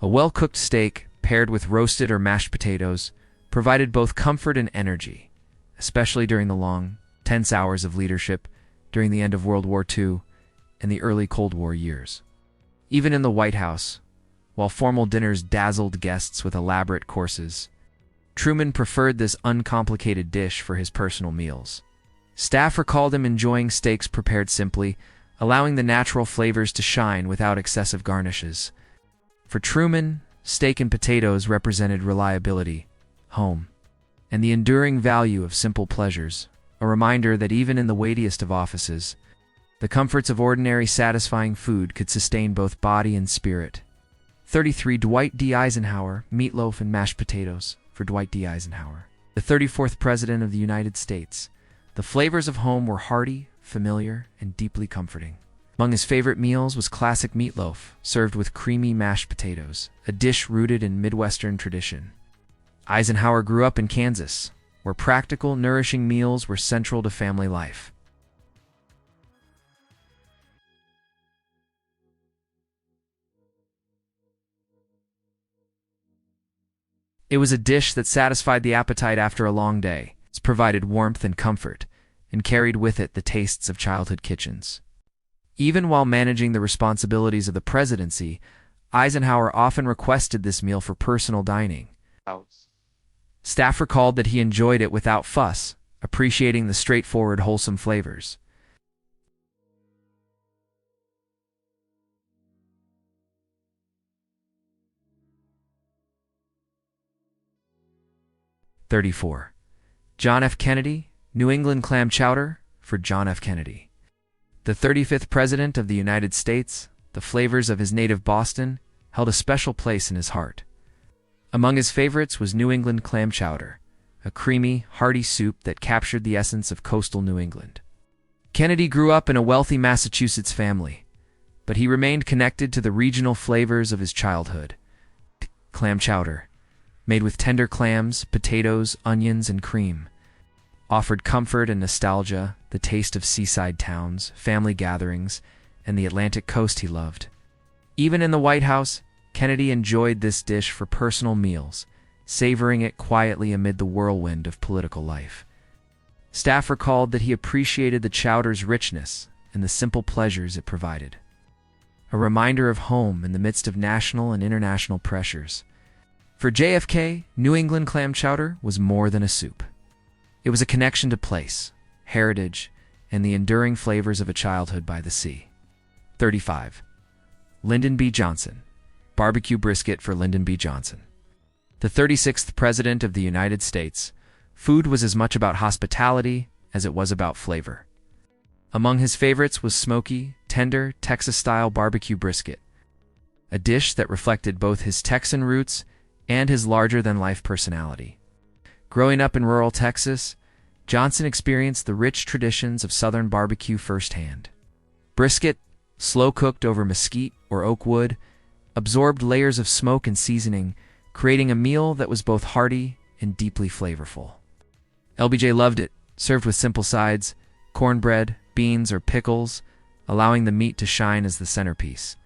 A well-cooked steak, paired with roasted or mashed potatoes, provided both comfort and energy, especially during the long, tense hours of leadership during the end of World War II and the early Cold War years. Even in the White House, while formal dinners dazzled guests with elaborate courses, Truman preferred this uncomplicated dish for his personal meals. Staff recalled him enjoying steaks prepared simply, allowing the natural flavors to shine without excessive garnishes. For Truman, steak and potatoes represented reliability, home, and the enduring value of simple pleasures, a reminder that even in the weightiest of offices, the comforts of ordinary satisfying food could sustain both body and spirit. 33. Dwight D. Eisenhower. Meatloaf and mashed potatoes for Dwight D. Eisenhower. The 34th President of the United States. The flavors of home were hearty, familiar, and deeply comforting. Among his favorite meals was classic meatloaf, served with creamy mashed potatoes, a dish rooted in Midwestern tradition. Eisenhower grew up in Kansas, where practical, nourishing meals were central to family life. It was a dish that satisfied the appetite after a long day. It provided warmth and comfort, and carried with it the tastes of childhood kitchens. Even while managing the responsibilities of the presidency, Eisenhower often requested this meal for personal dining. Staff recalled that he enjoyed it without fuss, appreciating the straightforward, wholesome flavors. (34) John F. Kennedy. New England clam chowder for John F. Kennedy. The 35th President of the United States, the flavors of his native Boston held a special place in his heart. Among his favorites was New England clam chowder, a creamy, hearty soup that captured the essence of coastal New England. Kennedy grew up in a wealthy Massachusetts family, but he remained connected to the regional flavors of his childhood. Clam chowder, made with tender clams, potatoes, onions, and cream, offered comfort and nostalgia, the taste of seaside towns, family gatherings, and the Atlantic coast he loved. Even in the White House, Kennedy enjoyed this dish for personal meals, savoring it quietly amid the whirlwind of political life. Staff recalled that he appreciated the chowder's richness and the simple pleasures it provided. A reminder of home in the midst of national and international pressures. For JFK, New England clam chowder was more than a soup. It was a connection to place, heritage, and the enduring flavors of a childhood by the sea. 35. Lyndon B. Johnson. Barbecue brisket for Lyndon B. Johnson. The 36th President of the United States, food was as much about hospitality as it was about flavor. Among his favorites was smoky, tender, Texas-style barbecue brisket, a dish that reflected both his Texan roots and his larger-than-life personality. Growing up in rural Texas, Johnson experienced the rich traditions of Southern barbecue firsthand. Brisket, slow-cooked over mesquite or oak wood, absorbed layers of smoke and seasoning, creating a meal that was both hearty and deeply flavorful. LBJ loved it, served with simple sides, cornbread, beans, or pickles, allowing the meat to shine as the centerpiece.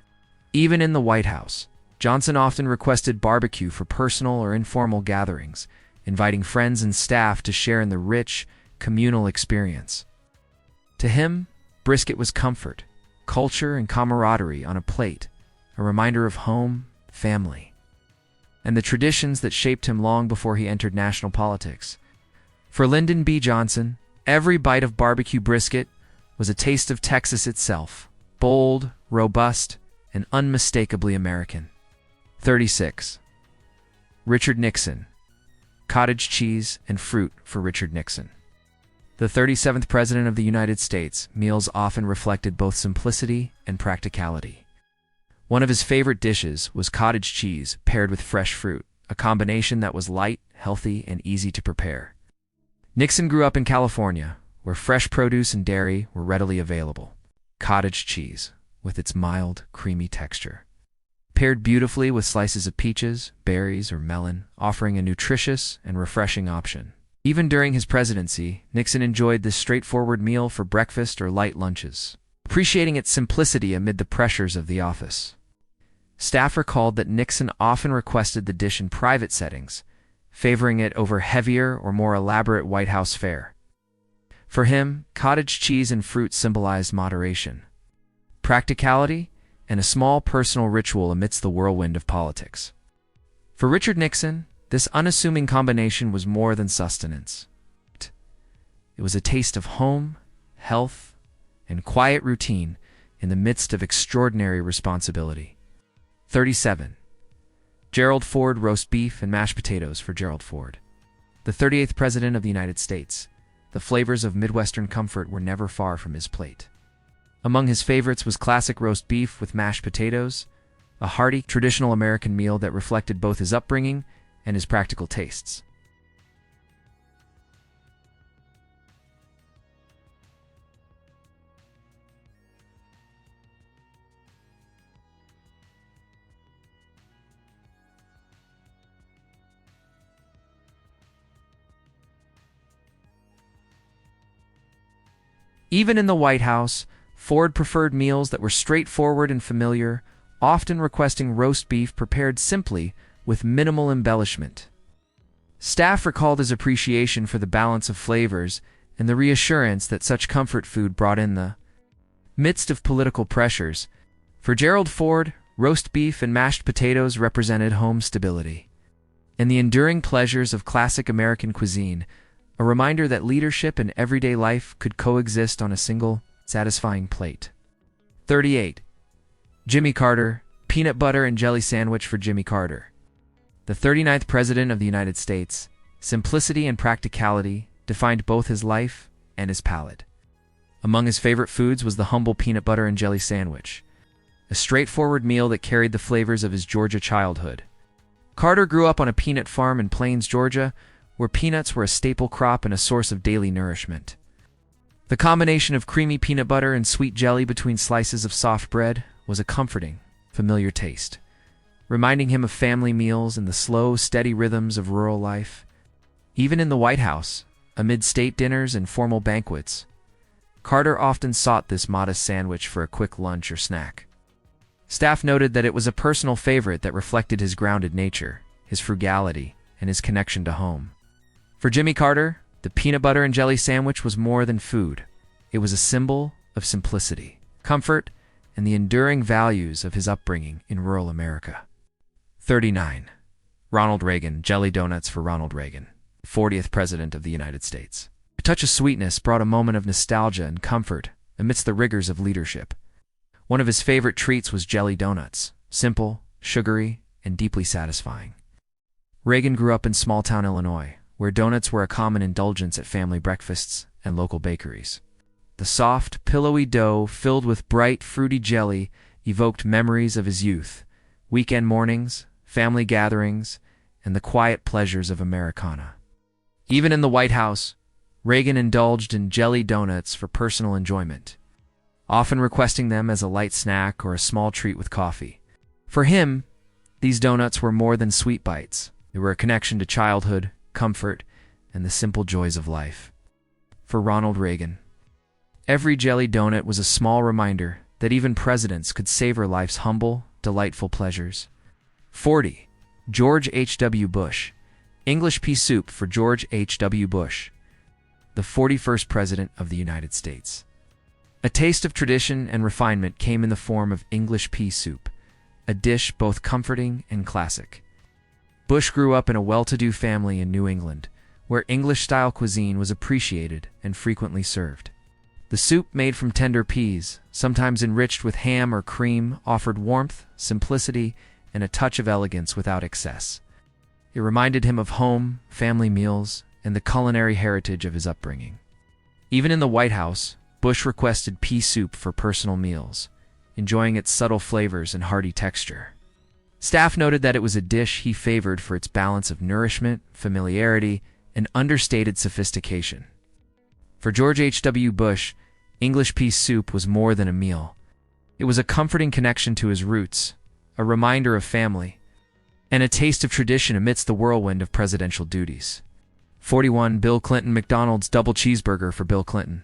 Even in the White House, Johnson often requested barbecue for personal or informal gatherings, inviting friends and staff to share in the rich, communal experience. To him, brisket was comfort, culture, and camaraderie on a plate, a reminder of home, family, and the traditions that shaped him long before he entered national politics. For Lyndon B. Johnson, every bite of barbecue brisket was a taste of Texas itself, bold, robust, and unmistakably American. 36. Richard Nixon. cottage cheese, and fruit for Richard Nixon. The 37th President of the United States, meals often reflected both simplicity and practicality. One of his favorite dishes was cottage cheese paired with fresh fruit, a combination that was light, healthy, and easy to prepare. Nixon grew up in California, where fresh produce and dairy were readily available. Cottage cheese, with its mild, creamy texture, paired beautifully with slices of peaches, berries, or melon, offering a nutritious and refreshing option. Even during his presidency, Nixon enjoyed this straightforward meal for breakfast or light lunches, appreciating its simplicity amid the pressures of the office. Staff recalled that Nixon often requested the dish in private settings, favoring it over heavier or more elaborate White House fare. For him, cottage cheese and fruit symbolized moderation, practicality, and a small personal ritual amidst the whirlwind of politics. For Richard Nixon, this unassuming combination was more than sustenance. It was a taste of home, health, and quiet routine in the midst of extraordinary responsibility. 37. Gerald Ford roast beef and mashed potatoes for Gerald Ford. The 38th President of the United States, the flavors of Midwestern comfort were never far from his plate. Among his favorites was classic roast beef with mashed potatoes, a hearty, traditional American meal that reflected both his upbringing and his practical tastes. Even in the White House, Ford preferred meals that were straightforward and familiar, often requesting roast beef prepared simply with minimal embellishment. Staff recalled his appreciation for the balance of flavors and the reassurance that such comfort food brought in the midst of political pressures. For Gerald Ford, roast beef and mashed potatoes represented home stability and the enduring pleasures of classic American cuisine, a reminder that leadership and everyday life could coexist on a single, satisfying plate. 38. Jimmy Carter, peanut butter and jelly sandwich for Jimmy Carter. The 39th President of the United States, simplicity and practicality defined both his life and his palate. Among his favorite foods was the humble peanut butter and jelly sandwich, a straightforward meal that carried the flavors of his Georgia childhood. Carter grew up on a peanut farm in Plains, Georgia, where peanuts were a staple crop and a source of daily nourishment. The combination of creamy peanut butter and sweet jelly between slices of soft bread was a comforting, familiar taste, reminding him of family meals and the slow, steady rhythms of rural life. Even in the White House, amid state dinners and formal banquets, Carter often sought this modest sandwich for a quick lunch or snack. Staff noted that it was a personal favorite that reflected his grounded nature, his frugality, and his connection to home. For Jimmy Carter, the peanut butter and jelly sandwich was more than food. It was a symbol of simplicity, comfort, and the enduring values of his upbringing in rural America. 39. Ronald Reagan, jelly donuts for Ronald Reagan, 40th President of the United States. A touch of sweetness brought a moment of nostalgia and comfort amidst the rigors of leadership. One of his favorite treats was jelly donuts, simple, sugary, and deeply satisfying. Reagan grew up in small-town Illinois, where donuts were a common indulgence at family breakfasts and local bakeries. The soft, pillowy dough filled with bright, fruity jelly evoked memories of his youth, weekend mornings, family gatherings, and the quiet pleasures of Americana. Even in the White House, Reagan indulged in jelly donuts for personal enjoyment, often requesting them as a light snack or a small treat with coffee. For him, these donuts were more than sweet bites. They were a connection to childhood, comfort, and the simple joys of life. For Ronald Reagan, every jelly donut was a small reminder that even presidents could savor life's humble, delightful pleasures. 40. George H.W. Bush, English pea soup for George H.W. Bush, the 41st President of the United States. A taste of tradition and refinement came in the form of English pea soup, a dish both comforting and classic. Bush grew up in a well-to-do family in New England, where English-style cuisine was appreciated and frequently served. The soup, made from tender peas, sometimes enriched with ham or cream, offered warmth, simplicity, and a touch of elegance without excess. It It reminded him of home, family meals, and the culinary heritage of his upbringing. Even in the White House, Bush requested pea soup for personal meals, enjoying its subtle flavors and hearty texture. Staff noted that it was a dish he favored for its balance of nourishment, familiarity, and understated sophistication. For George H.W. Bush, English pea soup was more than a meal. It was a comforting connection to his roots, a reminder of family, and a taste of tradition amidst the whirlwind of presidential duties. 41. Bill Clinton. McDonald's double cheeseburger for Bill Clinton.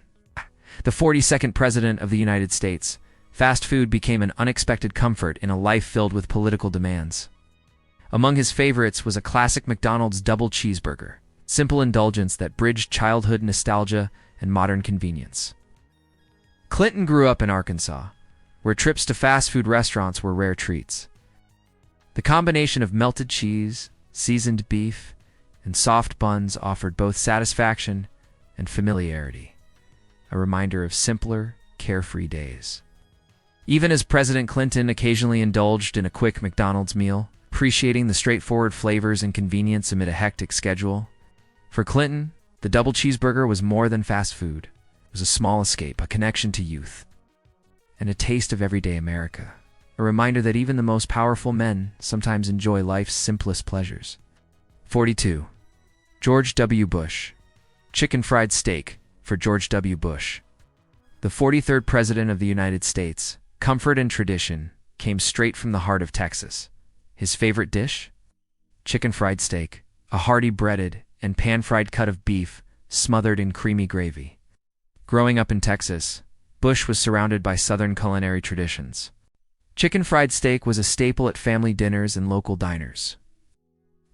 The 42nd President of the United States, fast food became an unexpected comfort in a life filled with political demands. Among his favorites was a classic McDonald's double cheeseburger, simple indulgence that bridged childhood nostalgia and modern convenience. Clinton grew up in Arkansas, where trips to fast food restaurants were rare treats. The combination of melted cheese, seasoned beef, and soft buns offered both satisfaction and familiarity, a reminder of simpler, carefree days. Even as President Clinton occasionally indulged in a quick McDonald's meal, appreciating the straightforward flavors and convenience amid a hectic schedule, for Clinton, the double cheeseburger was more than fast food. It was a small escape, a connection to youth, and a taste of everyday America, a reminder that even the most powerful men sometimes enjoy life's simplest pleasures. 42. George W. Bush. Chicken fried steak for George W. Bush. The 43rd President of the United States, comfort and tradition, came straight from the heart of Texas. His favorite dish? Chicken fried steak, a hearty breaded and pan-fried cut of beef smothered in creamy gravy. Growing up in Texas, Bush was surrounded by Southern culinary traditions. Chicken fried steak was a staple at family dinners and local diners,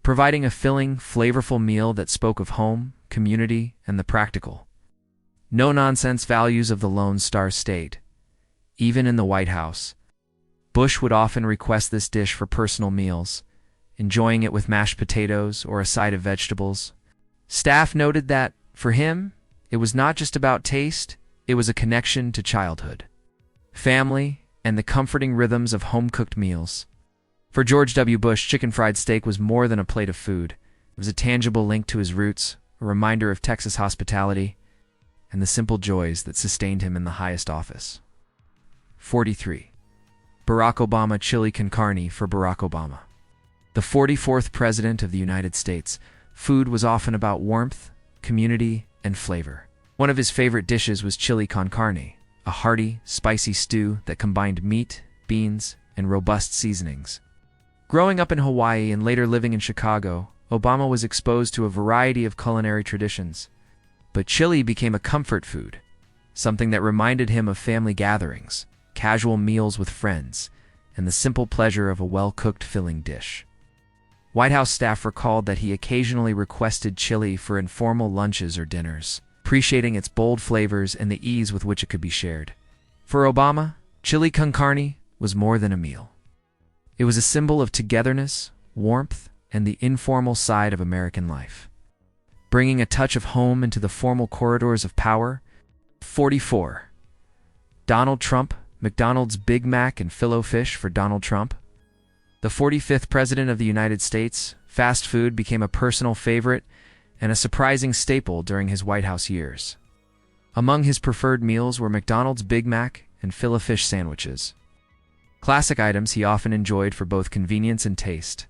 providing a filling, flavorful meal that spoke of home, community, and the practical, no-nonsense values of the Lone Star State. Even in the White House, Bush would often request this dish for personal meals, enjoying it with mashed potatoes or a side of vegetables. Staff noted that, for him, it was not just about taste, it was a connection to childhood, family, and the comforting rhythms of home-cooked meals. For George W. Bush, chicken fried steak was more than a plate of food. It was a tangible link to his roots, a reminder of Texas hospitality, and the simple joys that sustained him in the highest office. 43. Barack Obama. Chili con carne for Barack Obama. The 44th President of the United States, food was often about warmth, community, and flavor. One of his favorite dishes was chili con carne, a hearty, spicy stew that combined meat, beans, and robust seasonings. Growing up in Hawaii and later living in Chicago, Obama was exposed to a variety of culinary traditions. But chili became a comfort food, something that reminded him of family gatherings, casual meals with friends, and the simple pleasure of a well-cooked filling dish. White House staff recalled that he occasionally requested chili for informal lunches or dinners, appreciating its bold flavors and the ease with which it could be shared. For Obama, chili con carne was more than a meal. It was a symbol of togetherness, warmth, and the informal side of American life, bringing a touch of home into the formal corridors of power. 44. Donald Trump. McDonald's Big Mac and Filet-O-Fish for Donald Trump. The 45th President of the United States, fast food became a personal favorite and a surprising staple during his White House years. Among his preferred meals were McDonald's Big Mac and Filet-O-Fish sandwiches, classic items he often enjoyed for both convenience and taste.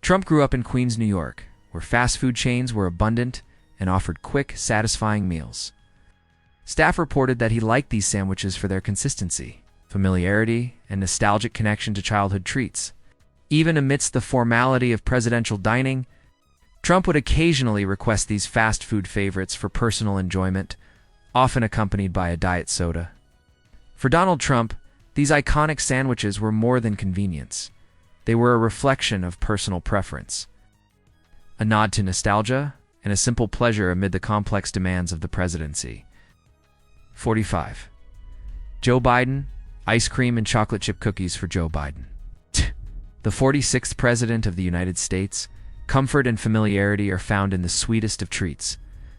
Trump grew up in Queens, New York, where fast food chains were abundant and offered quick, satisfying meals. Staff reported that he liked these sandwiches for their consistency, familiarity, and nostalgic connection to childhood treats. Even amidst the formality of presidential dining, Trump would occasionally request these fast food favorites for personal enjoyment, often accompanied by a diet soda. For Donald Trump, these iconic sandwiches were more than convenience. They were a reflection of personal preference, a nod to nostalgia, and a simple pleasure amid the complex demands of the presidency. 45. Joe Biden. Ice cream and chocolate chip cookies for Joe Biden. The 46th President of the United States, comfort and familiarity are found in the sweetest of treats.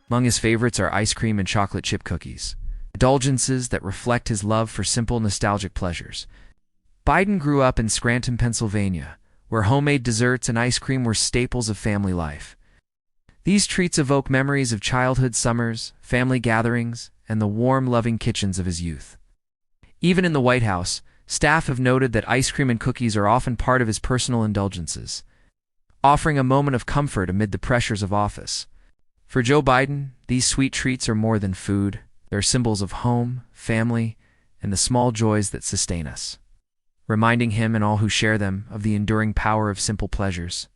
Among his favorites are ice cream and chocolate chip cookies, indulgences that reflect his love for simple, nostalgic pleasures. Biden grew up in Scranton, Pennsylvania, where homemade desserts and ice cream were staples of family life. These treats evoke memories of childhood summers, family gatherings, and the warm, loving kitchens of his youth. Even in the White House, staff have noted that ice cream and cookies are often part of his personal indulgences, offering a moment of comfort amid the pressures of office. For Joe Biden, these sweet treats are more than food. They're symbols of home, family, and the small joys that sustain us, reminding him and all who share them of the enduring power of simple pleasures.